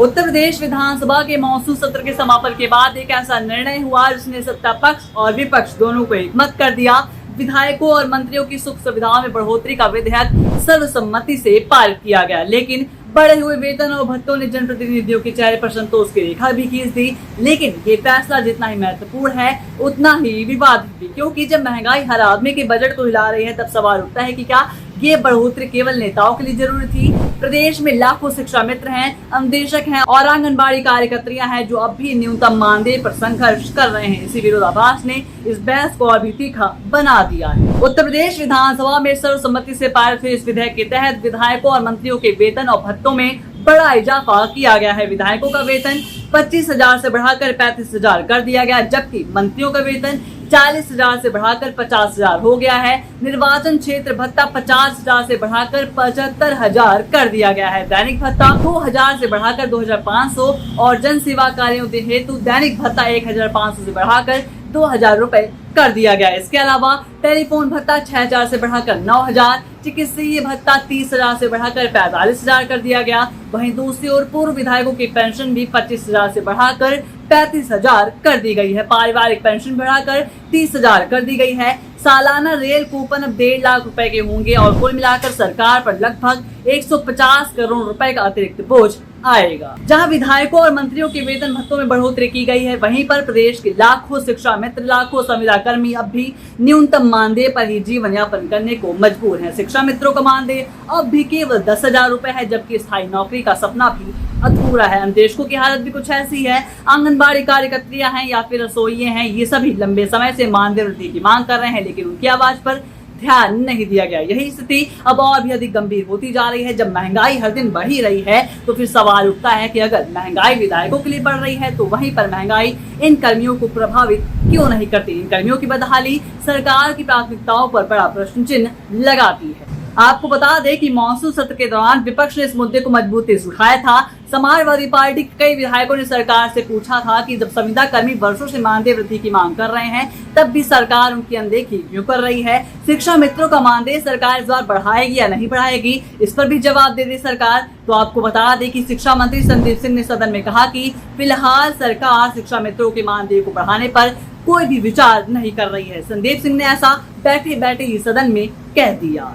उत्तर प्रदेश विधानसभा के मॉनसून सत्र के समापन के बाद एक ऐसा निर्णय हुआ जिसने सत्ता पक्ष और विपक्ष दोनों को एकमत कर दिया। विधायकों और मंत्रियों की सुख सुविधाओं में बढ़ोतरी का विधेयक सर्वसम्मति से पारित किया गया, लेकिन बढ़े हुए वेतन और भत्तों ने जनप्रतिनिधियों के चेहरे पर संतोष की रेखा भी खींच दी। लेकिन ये फैसला जितना ही महत्वपूर्ण है उतना ही विवादित भी, क्योंकि जब महंगाई हर आदमी के बजट को हिला रही है तब सवाल उठता है कि क्या ये बढ़ोतरी केवल नेताओं के लिए जरूरी थी। प्रदेश में लाखों शिक्षा मित्र हैं, अनुदेशक हैं और आंगनबाड़ी कार्यकर्त्रियां हैं जो अब भी न्यूनतम मानदेय पर संघर्ष कर रहे हैं। इसी विरोधाभास ने इस बहस को और भी तीखा बना दिया है। उत्तर प्रदेश विधानसभा में सर्वसम्मति से पारित हुए इस विधेयक के तहत विधायकों और मंत्रियों के वेतन और भत्तों में बड़ा इजाफा किया गया है। विधायकों का वेतन 25,000 से बढ़ाकर 35,000 कर दिया गया, जबकि मंत्रियों का वेतन 40,000 से बढ़ाकर 50,000 हो गया है। निर्वाचन क्षेत्र भत्ता 50,000 से बढ़ाकर 75,000 कर दिया गया है। दैनिक भत्ता 2,000 से बढ़ाकर 2,500 और जन सेवा कार्यों हेतु दैनिक भत्ता 1,500 से बढ़ाकर 2,000 रुपए कर दिया गया। इसके अलावा टेलीफोन भत्ता 6,000 से बढ़ाकर 9,000, चिकित्सीय भत्ता 30,000 से बढ़ाकर 45,000 कर दिया गया। वहीं दूसरी ओर पूर्व विधायकों की पेंशन भी 25,000 से बढ़ाकर 35,000 कर दी गई है। पारिवारिक पेंशन बढ़ाकर 30,000 कर दी गई है। सालाना रेल कूपन अब 1.5 लाख रुपए के होंगे और कुल मिलाकर सरकार पर लगभग 150 करोड़ रुपए का अतिरिक्त बोझ आएगा। जहां विधायकों और मंत्रियों के वेतन भत्तों में बढ़ोतरी की गई है, वहीं पर प्रदेश के लाखों शिक्षा मित्र, लाखों संविदा कर्मी अब भी न्यूनतम मानदेय पर ही जीवन यापन करने को मजबूर हैं। शिक्षा मित्रों का मानदेय अब भी केवल 10,000 रुपए है, जबकि स्थायी नौकरी का सपना भी अधूरा है। अनुदेशकों की हालत भी कुछ ऐसी है। आंगनबाड़ी कार्यकर्त्रियां हैं या फिर रसोइये हैं, ये सभी लंबे समय से मानदेय वृद्धि की मांग कर रहे हैं, लेकिन उनकी आवाज पर ध्यान नहीं दिया गया। यही स्थिति अब और भी अधिक गंभीर होती जा रही है। जब महंगाई हर दिन बढ़ ही रही है तो फिर सवाल उठता है कि अगर महंगाई विधायकों के लिए बढ़ रही है तो वहीं पर महंगाई इन कर्मियों को प्रभावित क्यों नहीं करती। इन कर्मियों की बदहाली सरकार की प्राथमिकताओं पर बड़ा प्रश्न चिन्ह लगाती है। आपको बता दें कि मॉनसून सत्र के दौरान विपक्ष ने इस मुद्दे को मजबूती से उठाया था। समाजवादी पार्टी के कई विधायकों ने सरकार से पूछा था कि जब संविदा कर्मी वर्षों से मानदेय वृद्धि की मांग कर रहे हैं तब भी सरकार उनकी अनदेखी क्यों कर रही है। शिक्षा मित्रों का मानदेय सरकार इस बार बढ़ाएगी या नहीं बढ़ाएगी, इस पर भी जवाब दे दी सरकार। तो आपको बता दें कि शिक्षा मंत्री संदीप सिंह ने सदन में कहा कि फिलहाल सरकार शिक्षा मित्रों के मानदेय को बढ़ाने पर कोई भी विचार नहीं कर रही है। संदीप सिंह ने ऐसा बैठे बैठे ही सदन में कह दिया।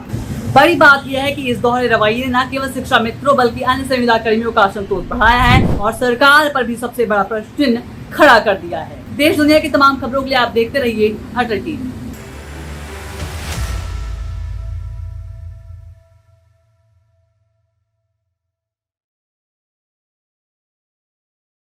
बड़ी बात यह है कि इस दोहरे रवैये ने न केवल शिक्षा मित्रों बल्कि अन्य संविदा कर्मियों का असंतोष बढ़ाया है और सरकार पर भी सबसे बड़ा प्रश्न चिन्ह खड़ा कर दिया है। देश दुनिया की तमाम खबरों के लिए आप देखते रहिए अटल टीवी।